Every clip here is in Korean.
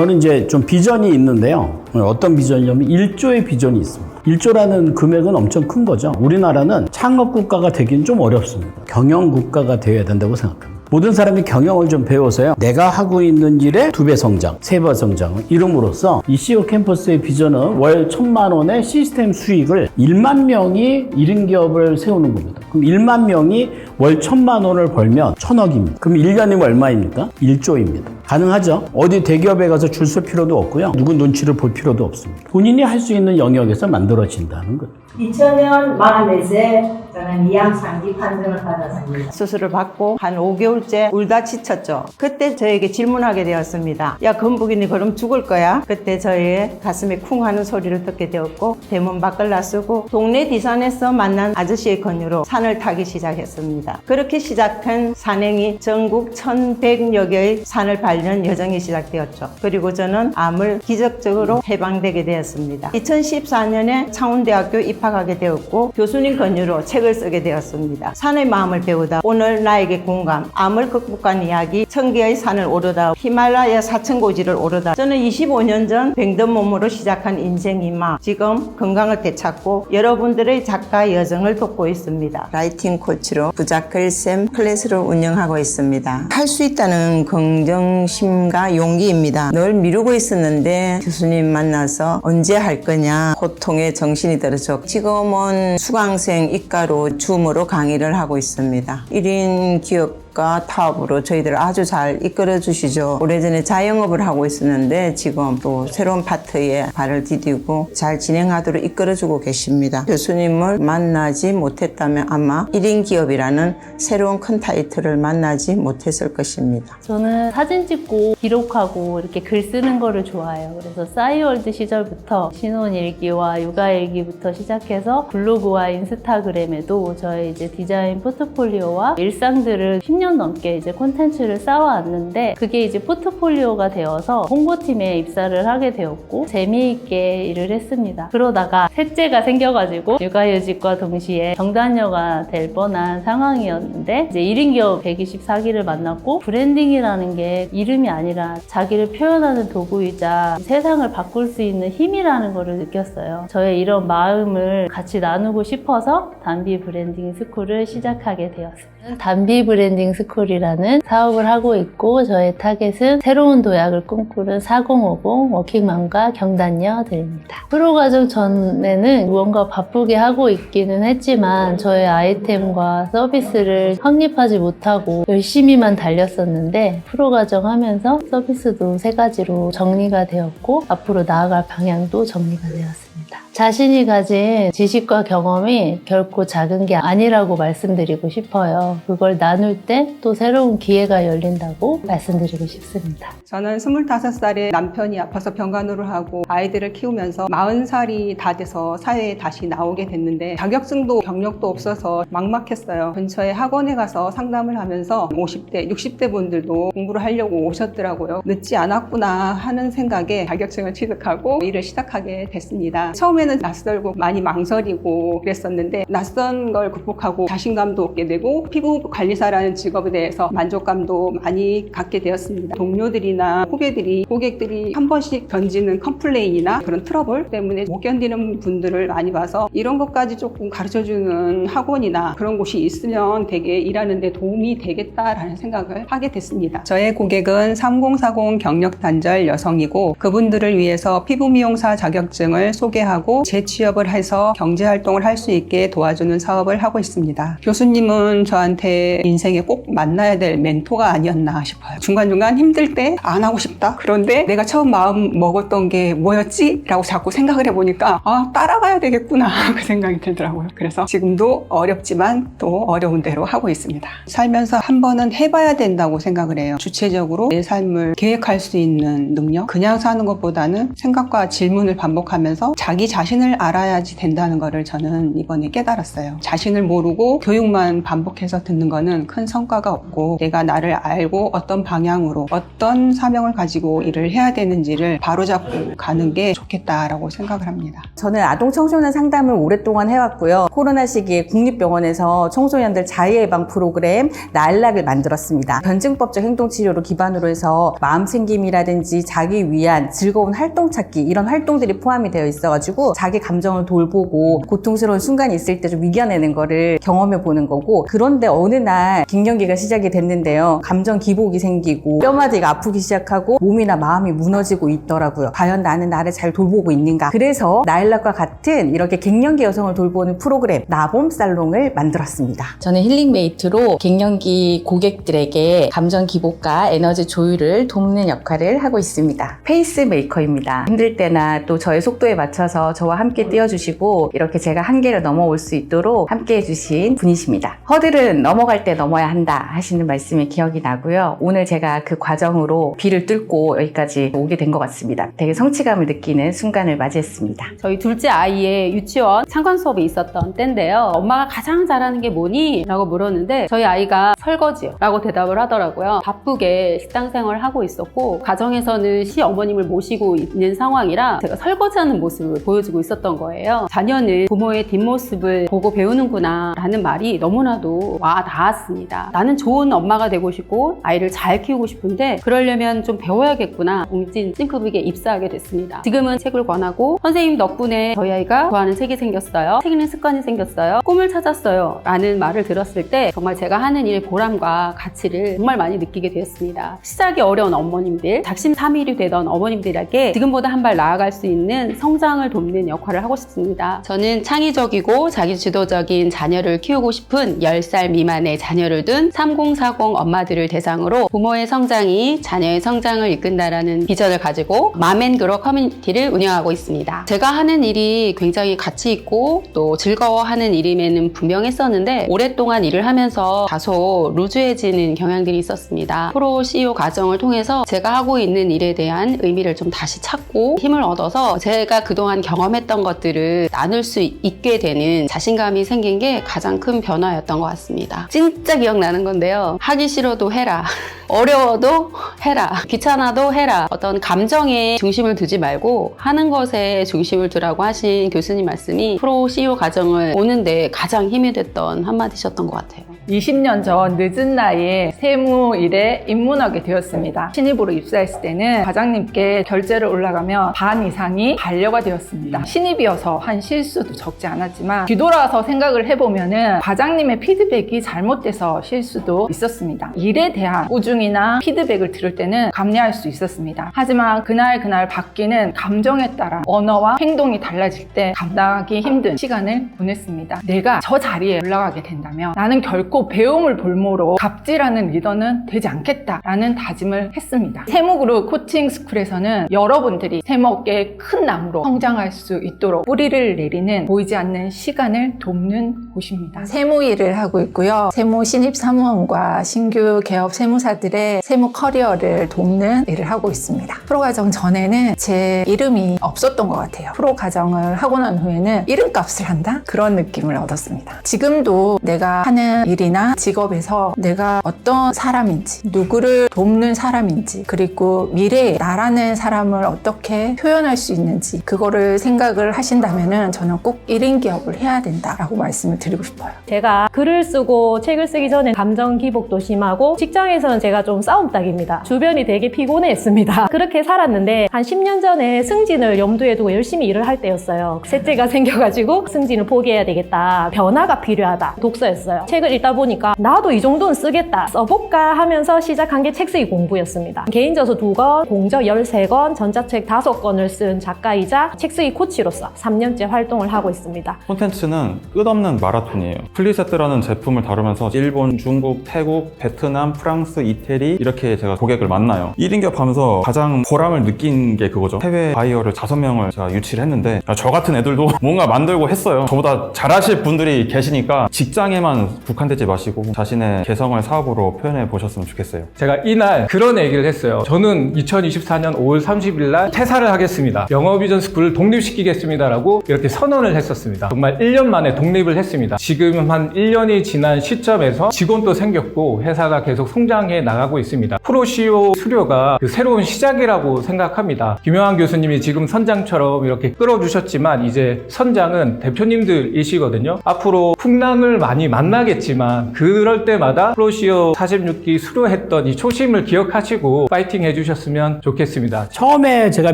저는 이제 좀 비전이 있는데요. 어떤 비전이냐면 1조의 비전이 있습니다. 1조라는 금액은 엄청 큰 거죠. 우리나라는 창업국가가 되긴 좀 어렵습니다. 경영국가가 되어야 된다고 생각합니다. 모든 사람이 경영을 좀 배워서요. 내가 하고 있는 일의 2배 성장, 3배 성장을 이룸으로써 이 CEO 캠퍼스의 비전은 월 1,000만 원의 시스템 수익을 1만 명이 1인 기업을 세우는 겁니다. 그럼 1만 명이 월 1,000만 원을 벌면 1,000억입니다. 그럼 1년이면 얼마입니까? 1조입니다. 가능하죠? 어디 대기업에 가서 줄 설 필요도 없고요. 누구 눈치를 볼 필요도 없습니다. 본인이 할 수 있는 영역에서 만들어진다는 거죠. 2000년 44세 저는 이양상기 판정을 받았습니다. 수술을 받고 한 5개월째 울다 지쳤죠. 그때 저에게 질문하게 되었습니다. 야, 건북이니 그럼 죽을 거야? 그때 저의 가슴에 쿵 하는 소리를 듣게 되었고 대문 밖을 나서고 동네 디산에서 만난 아저씨의 권유로 산을 타기 시작했습니다. 그렇게 시작한 산행이 전국 1100여 개의 산을 밟는 여정이 시작되었죠. 그리고 저는 암을 기적적으로 해방되게 되었습니다. 2014년에 창원대학교 입학하게 되었고 교수님 권유로 책을 쓰게 되었습니다. 산의 마음을 배우다 오늘 나에게 공감, 암을 극복한 이야기, 1000개의 산을 오르다, 히말라야 4000고지를 오르다. 저는 25년 전 병든 몸으로 시작한 인생이마 지금 건강을 되찾고 여러분들의 작가 여정을 돕고 있습니다. 라이팅 코치로 부자글쌤 클래스를 운영하고 있습니다. 할 수 있다는 긍정심과 용기입니다. 늘 미루고 있었는데 교수님 만나서 언제 할 거냐 고통에 정신이 들었죠. 지금은 수강생 이과로 줌으로 강의를 하고 있습니다. 1인 기업가 타업으로 저희들을 아주 잘 이끌어 주시죠. 오래전에 자영업을 하고 있었는데 지금 또 새로운 파트에 발을 디디고 잘 진행하도록 이끌어 주고 계십니다. 교수님을 만나지 못했다면 아마 1인 기업이라는 새로운 큰 타이틀을 만나지 못했을 것입니다. 저는 사진 찍고 기록하고 이렇게 글 쓰는 거를 좋아해요. 그래서 싸이월드 시절부터 신혼일기와 육아일기부터 시작해서 블로그와 인스타그램에도 저의 이제 디자인 포트폴리오와 일상들을 10년 넘게 이제 콘텐츠를 쌓아왔는데 그게 이제 포트폴리오가 되어서 홍보팀에 입사를 하게 되었고 재미있게 일을 했습니다. 그러다가 셋째가 생겨가지고 육아휴직과 동시에 경단녀가 될 뻔한 상황이었는데 이제 1인 기업 124기를 만났고 브랜딩이라는 게 이름이 아니라 자기를 표현하는 도구이자 세상을 바꿀 수 있는 힘이라는 것을 느꼈어요. 저의 이런 마음을 같이 나누고 싶어서 단비 브랜딩 스쿨을 시작하게 되었습니다. 단비 브랜딩 스쿨이라는 사업을 하고 있고 저의 타겟은 새로운 도약을 꿈꾸는 4050 워킹맘과 경단녀들입니다. 프로과정 전에는 무언가 바쁘게 하고 있기는 했지만 저의 아이템과 서비스를 확립하지 못하고 열심히만 달렸었는데 프로과정 하면서 서비스도 3가지로 정리가 되었고 앞으로 나아갈 방향도 정리가 되었습니다. 자신이 가진 지식과 경험이 결코 작은 게 아니라고 말씀드리고 싶어요. 그걸 나눌 때 또 새로운 기회가 열린다고 말씀드리고 싶습니다. 저는 25살에 남편이 아파서 병간호를 하고 아이들을 키우면서 40살이 다 돼서 사회에 다시 나오게 됐는데 자격증도 경력도 없어서 막막했어요. 근처에 학원에 가서 상담을 하면서 50대, 60대 분들도 공부를 하려고 오셨더라고요. 늦지 않았구나 하는 생각에 자격증을 취득하고 일을 시작하게 됐습니다. 처음에는 낯설고 많이 망설이고 그랬었는데 낯선 걸 극복하고 자신감도 얻게 되고 피부관리사라는 직업에 대해서 만족감도 많이 갖게 되었습니다. 동료들이나 후배들이 고객들이 한 번씩 던지는 컴플레인이나 그런 트러블 때문에 못 견디는 분들을 많이 봐서 이런 것까지 조금 가르쳐주는 학원이나 그런 곳이 있으면 되게 일하는 데 도움이 되겠다라는 생각을 하게 됐습니다. 저의 고객은 3040 경력 단절 여성이고 그분들을 위해서 피부미용사 자격증을 소개하고 재취업을 해서 경제활동을 할 수 있게 도와주는 사업을 하고 있습니다. 교수님은 저한테 인생에 꼭 만나야 될 멘토가 아니었나 싶어요. 중간중간 힘들 때 안 하고 싶다. 그런데 내가 처음 마음 먹었던 게 뭐였지? 라고 자꾸 생각을 해보니까 따라가야 되겠구나 그 생각이 들더라고요. 그래서 지금도 어렵지만 또 어려운 대로 하고 있습니다. 살면서 한 번은 해봐야 된다고 생각을 해요. 주체적으로 내 삶을 계획할 수 있는 능력? 그냥 사는 것보다는 생각과 질문을 반복하면서 자기 자신 자신을 알아야지 된다는 거를 저는 이번에 깨달았어요. 자신을 모르고 교육만 반복해서 듣는 거는 큰 성과가 없고, 내가 나를 알고 어떤 방향으로 어떤 사명을 가지고 일을 해야 되는지를 바로잡고 가는 게 좋겠다라고 생각을 합니다. 저는 아동 청소년 상담을 오랫동안 해왔고요. 코로나 시기에 국립병원에서 청소년들 자해예방 프로그램 나일락을 만들었습니다. 변증법적 행동치료를 기반으로 해서 마음챙김이라든지 자기 위한 즐거운 활동 찾기, 이런 활동들이 포함이 되어 있어가지고 자기 감정을 돌보고 고통스러운 순간이 있을 때 좀 이겨내는 거를 경험해 보는 거고, 그런데 어느 날 갱년기가 시작이 됐는데요. 감정 기복이 생기고 뼈마디가 아프기 시작하고 몸이나 마음이 무너지고 있더라고요. 과연 나는 나를 잘 돌보고 있는가? 그래서 나일락과 같은 이렇게 갱년기 여성을 돌보는 프로그램 나봄 살롱을 만들었습니다. 저는 힐링메이트로 갱년기 고객들에게 감정 기복과 에너지 조율을 돕는 역할을 하고 있습니다. 페이스메이커입니다. 힘들 때나 또 저의 속도에 맞춰서 저와 함께 뛰어주시고 이렇게 제가 한계를 넘어올 수 있도록 함께 해주신 분이십니다. 허들은 넘어갈 때 넘어야 한다 하시는 말씀이 기억이 나고요. 오늘 제가 그 과정으로 비를 뚫고 여기까지 오게 된 것 같습니다. 되게 성취감을 느끼는 순간을 맞이했습니다. 저희 둘째 아이의 유치원 상관 수업이 있었던 때인데요. 엄마가 가장 잘하는 게 뭐니? 라고 물었는데 저희 아이가 설거지요 라고 대답을 하더라고요. 바쁘게 식당 생활을 하고 있었고, 가정에서는 시어머님을 모시고 있는 상황이라 제가 설거지하는 모습을 보여주고 있었던 거예요. 자녀는 부모의 뒷모습을 보고 배우는구나 라는 말이 너무나도 와 닿았습니다. 나는 좋은 엄마가 되고 싶고 아이를 잘 키우고 싶은데 그러려면 좀 배워야겠구나. 웅진 싱크북에 입사하게 됐습니다. 지금은 책을 권하고 선생님 덕분에 저희 아이가 좋아하는 책이 생겼어요. 책 읽는 습관이 생겼어요. 꿈을 찾았어요 라는 말을 들었을 때 정말 제가 하는 일의 보람과 가치를 정말 많이 느끼게 되었습니다. 시작이 어려운 어머님들, 작심삼일이 되던 어머님들에게 지금보다 한 발 나아갈 수 있는 성장을 돕는 역할을 하고 싶습니다. 저는 창의적이고 자기주도적인 자녀를 키우고 싶은 10살 미만의 자녀를 둔 3040 엄마들을 대상으로 부모의 성장이 자녀의 성장을 이끈다라는 비전을 가지고 맘앤그로 커뮤니티를 운영하고 있습니다. 제가 하는 일이 굉장히 가치 있고 또 즐거워하는 일임에는 분명했었는데, 오랫동안 일을 하면서 다소 루즈해지는 경향들이 있었습니다. 프로 CEO 과정을 통해서 제가 하고 있는 일에 대한 의미를 좀 다시 찾고 힘을 얻어서 제가 그동안 경험했던 것들을 나눌 수 있게 되는 자신감이 생긴 게 가장 큰 변화였던 것 같습니다. 진짜 기억나는 건데요. 하기 싫어도 해라. 어려워도 해라. 귀찮아도 해라. 어떤 감정에 중심을 두지 말고 하는 것에 중심을 두라고 하신 교수님 말씀이 프로 CEO 과정을 오는데 가장 힘이 됐던 한마디셨던 것 같아요. 20년 전 늦은 나이에 세무 일에 입문하게 되었습니다. 신입으로 입사했을 때는 과장님께 결제를 올라가면 반 이상이 반려가 되었습니다. 신입이어서 한 실수도 적지 않았지만 뒤돌아서 생각을 해보면은 과장님의 피드백이 잘못돼서 실수도 있었습니다. 일에 대한 꾸중이나 피드백을 들을 때는 감내할 수 있었습니다. 하지만 그날 바뀌는 감정에 따라 언어와 행동이 달라질 때 감당하기 힘든 시간을 보냈습니다. 내가 저 자리에 올라가게 된다면 나는 결코 배움을 볼모로 갑질하는 리더는 되지 않겠다라는 다짐을 했습니다. 세무그룹 코칭 스쿨에서는 여러분들이 세무업계의 큰 나무로 성장할 수 있도록 뿌리를 내리는 보이지 않는 시간을 돕는 곳입니다. 세무 일을 하고 있고요. 세무 신입 사무원과 신규 개업 세무사들의 세무 커리어를 돕는 일을 하고 있습니다. 프로과정 전에는 제 이름이 없었던 것 같아요. 프로과정을 하고 난 후에는 이름값을 한다? 그런 느낌을 얻었습니다. 지금도 내가 하는 일이나 직업에서 내가 어떤 사람인지, 누구를 돕는 사람인지, 그리고 미래에 나라는 사람을 어떻게 표현할 수 있는지, 그거를 생각을 하신다면은 저는 꼭 1인 기업을 해야 된다라고 말씀을 드리고 싶어요. 제가 글을 쓰고 책을 쓰기 전에 감정 기복도 심하고 직장에서는 제가 좀 싸움닭입니다. 주변이 되게 피곤했습니다. 그렇게 살았는데 한 10년 전에 승진을 염두에 두고 열심히 일을 할 때였어요. 셋째가 생겨가지고 승진을 포기해야 되겠다. 변화가 필요하다. 독서였어요. 책을 읽다 보니까 나도 이 정도는 쓰겠다. 써볼까 하면서 시작한 게 책쓰기 공부였습니다. 개인저서 2권, 공저 13권, 전자책 5권을 쓴 작가이자 책쓰기 코치로서 3년째 활동을 하고 있습니다. 콘텐츠는 끝없는 마라톤이에요. 플리세트라는 제품을 다루면서 일본, 중국, 태국, 베트남, 프랑스, 이태리 이렇게 제가 고객을 만나요. 1인 기업하면서 가장 보람을 느낀 게 그거죠. 해외 바이어를 5명을 제가 유치를 했는데 저 같은 애들도 뭔가 만들고 했어요. 저보다 잘하실 분들이 계시니까 직장에만 국한되지 멈추지 마시고 자신의 개성을 사업으로 표현해 보셨으면 좋겠어요. 제가 이날 그런 얘기를 했어요. 저는 2024년 5월 30일 날 퇴사를 하겠습니다. 영어비전 스쿨을 독립시키겠습니다라고 이렇게 선언을 했었습니다. 정말 1년 만에 독립을 했습니다. 지금 한 1년이 지난 시점에서 직원도 생겼고 회사가 계속 성장해 나가고 있습니다. 프로CEO 수료가 그 새로운 시작이라고 생각합니다. 김영환 교수님이 지금 선장처럼 이렇게 끌어주셨지만 이제 선장은 대표님들이시거든요. 앞으로 풍랑을 많이 만나겠지만 그럴 때마다 프로CEO 46기 수료했던 이 초심을 기억하시고 파이팅 해주셨으면 좋겠습니다. 처음에 제가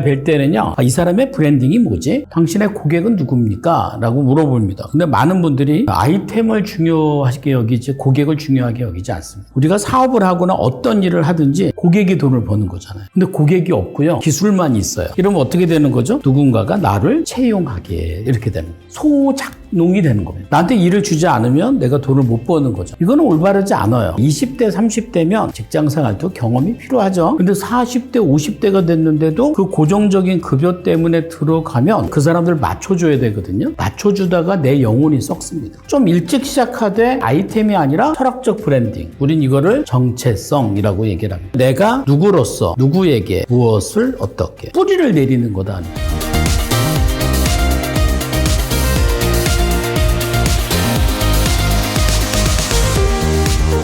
뵐 때는요, 이 사람의 브랜딩이 뭐지? 당신의 고객은 누굽니까? 라고 물어봅니다. 근데 많은 분들이 아이템을 중요하게 여기지 고객을 중요하게 여기지 않습니다. 우리가 사업을 하거나 어떤 일을 하든지 고객이 돈을 버는 거잖아요. 근데 고객이 없고요, 기술만 있어요. 이러면 어떻게 되는 거죠? 누군가가 나를 채용하게 이렇게 되는 거예요. 소작농이 되는 겁니다. 나한테 일을 주지 않으면 내가 돈을 못 버는 거죠. 이거는 올바르지 않아요. 20대, 30대면 직장생활도 경험이 필요하죠. 근데 40대, 50대가 됐는데도 그 고정적인 급여 때문에 들어가면 그 사람들 맞춰줘야 되거든요. 맞춰주다가 내 영혼이 썩습니다. 좀 일찍 시작하되 아이템이 아니라 철학적 브랜딩. 우린 이거를 정체성이라고 얘기를 합니다. 내가 누구로서 누구에게 무엇을 어떻게 뿌리를 내리는 거다.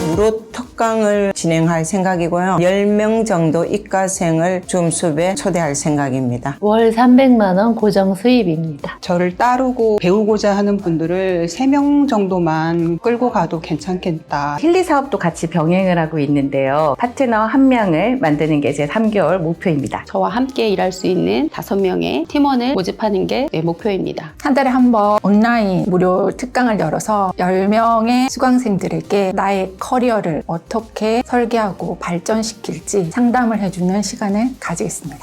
무료 특강을 진행할 생각이고요. 10명 정도 이과생을 줌수업에 초대할 생각입니다. 월 300만 원 고정 수입입니다. 저를 따르고 배우고자 하는 분들을 3명 정도만 끌고 가도 괜찮겠다. 힐리 사업도 같이 병행을 하고 있는데요. 파트너 1명을 만드는 게 제 3개월 목표입니다. 저와 함께 일할 수 있는 5명의 팀원을 모집하는 게 내 목표입니다. 한 달에 한 번 온라인 무료 특강을 열어서 10명의 수강생들에게 나의 커리어를 어떻게 설계하고 발전시킬지 상담을 해주는 시간을 가지겠습니다.